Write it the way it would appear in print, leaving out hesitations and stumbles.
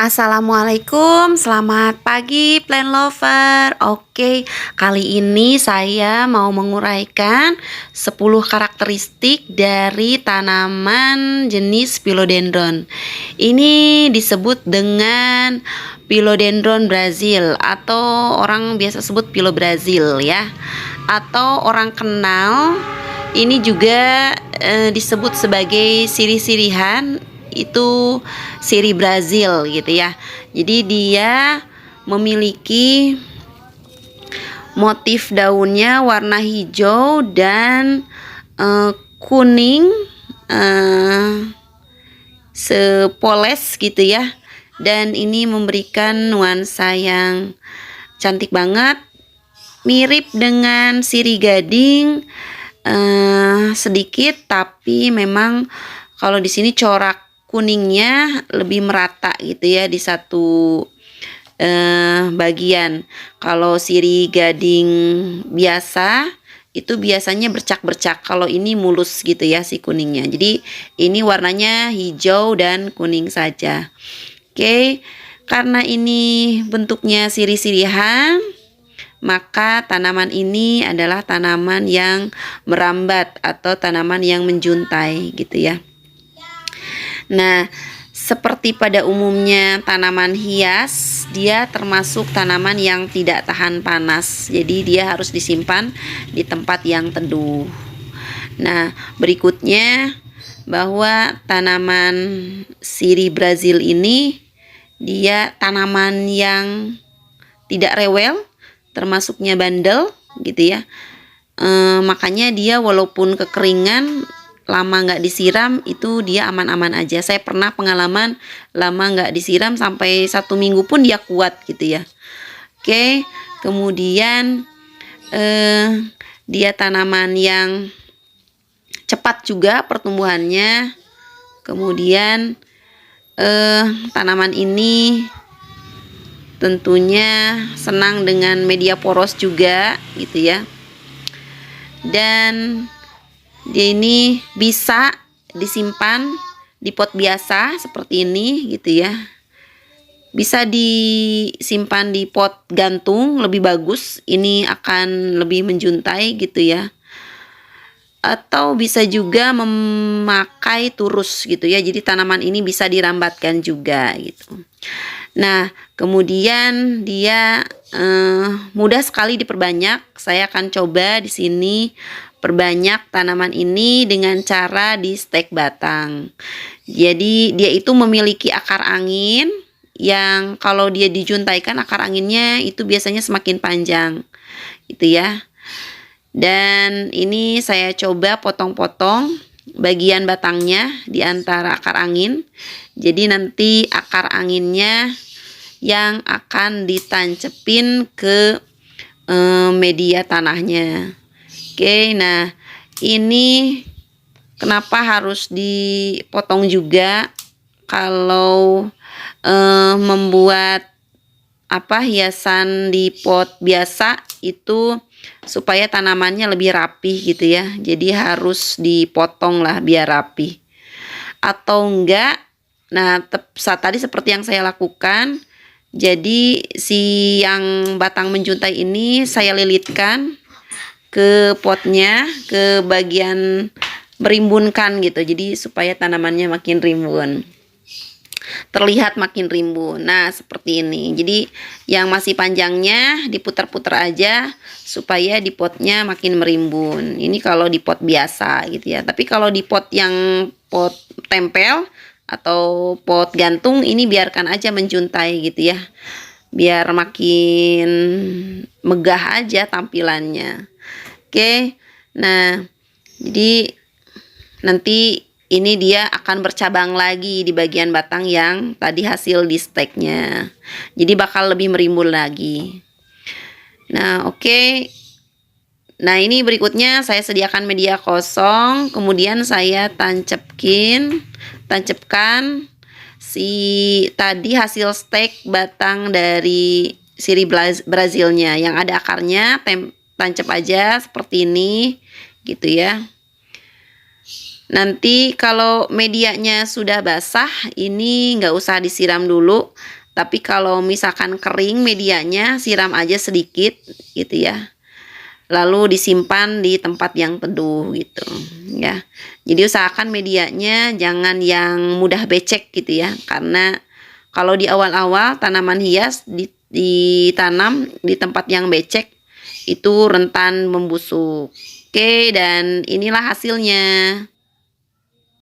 Assalamualaikum, selamat pagi plant lover. Oke, kali ini saya mau menguraikan 10 karakteristik dari tanaman jenis philodendron. Ini disebut dengan philodendron Brazil atau orang biasa sebut philo Brazil ya. Atau orang kenal ini juga disebut sebagai sirih-sirihan, itu sirih Brazil gitu ya. Jadi dia memiliki motif daunnya warna hijau dan kuning, sepoles gitu ya. Dan ini memberikan nuansa yang cantik banget, mirip dengan sirih gading sedikit, tapi memang kalau di sini corak kuningnya lebih merata gitu ya di satu bagian. Kalau sirih gading biasa itu biasanya bercak-bercak, kalau ini mulus gitu ya si kuningnya. Jadi ini warnanya hijau dan kuning saja. Oke, karena ini bentuknya sirih-sirihan, maka tanaman ini adalah tanaman yang merambat atau tanaman yang menjuntai gitu ya. Nah, seperti pada umumnya tanaman hias, dia termasuk tanaman yang tidak tahan panas. Jadi dia harus disimpan di tempat yang teduh. Nah, berikutnya bahwa tanaman sirih Brazil ini dia tanaman yang tidak rewel, termasuknya bandel gitu ya. Makanya dia walaupun kekeringan, lama nggak disiram, itu dia aman-aman aja. Saya pernah pengalaman lama nggak disiram sampai 1 minggu pun dia kuat gitu ya. Oke, kemudian dia tanaman yang cepat juga pertumbuhannya. Kemudian tanaman ini tentunya senang dengan media poros juga gitu ya. Dan dia ini bisa disimpan di pot biasa seperti ini gitu ya. Bisa disimpan di pot gantung lebih bagus, ini akan lebih menjuntai gitu ya. Atau bisa juga memakai turus gitu ya. Jadi tanaman ini bisa dirambatkan juga gitu. Nah, kemudian dia mudah sekali diperbanyak. Saya akan coba di sini perbanyak tanaman ini dengan cara di stek batang. Jadi dia itu memiliki akar angin yang kalau dia dijuntaikan akar anginnya itu biasanya semakin panjang gitu ya. Dan ini saya coba potong-potong bagian batangnya di antara akar angin. Jadi nanti akar anginnya yang akan ditancepin ke media tanahnya. Oke, nah ini kenapa harus dipotong juga? Kalau membuat hiasan di pot biasa itu supaya tanamannya lebih rapih gitu ya. Jadi harus dipotong lah biar rapih. Atau enggak, nah tadi seperti yang saya lakukan. Jadi si yang batang menjuntai ini saya lilitkan ke potnya, ke bagian merimbunkan gitu. Jadi supaya tanamannya makin rimbun, terlihat makin rimbun. Nah seperti ini. Jadi yang masih panjangnya diputar-putar aja supaya di potnya makin merimbun. Ini kalau di pot biasa gitu ya. Tapi kalau di pot yang pot tempel atau pot gantung, ini biarkan aja menjuntai gitu ya, biar makin megah aja tampilannya. Oke, nah jadi nanti ini dia akan bercabang lagi di bagian batang yang tadi hasil di steknya. Jadi bakal lebih merimbun lagi. Nah oke. Nah ini berikutnya saya sediakan media kosong. Kemudian saya tancapkan si tadi hasil stek batang dari sirih Brazilnya yang ada akarnya. Tancap aja seperti ini gitu ya. Nanti kalau medianya sudah basah, ini nggak usah disiram dulu, Tapi kalau misalkan kering medianya, siram aja sedikit gitu ya. Lalu disimpan di tempat yang teduh gitu ya. Jadi usahakan medianya jangan yang mudah becek gitu ya, karena kalau di awal-awal tanaman hias ditanam di tempat yang becek itu rentan membusuk. Oke, dan inilah hasilnya.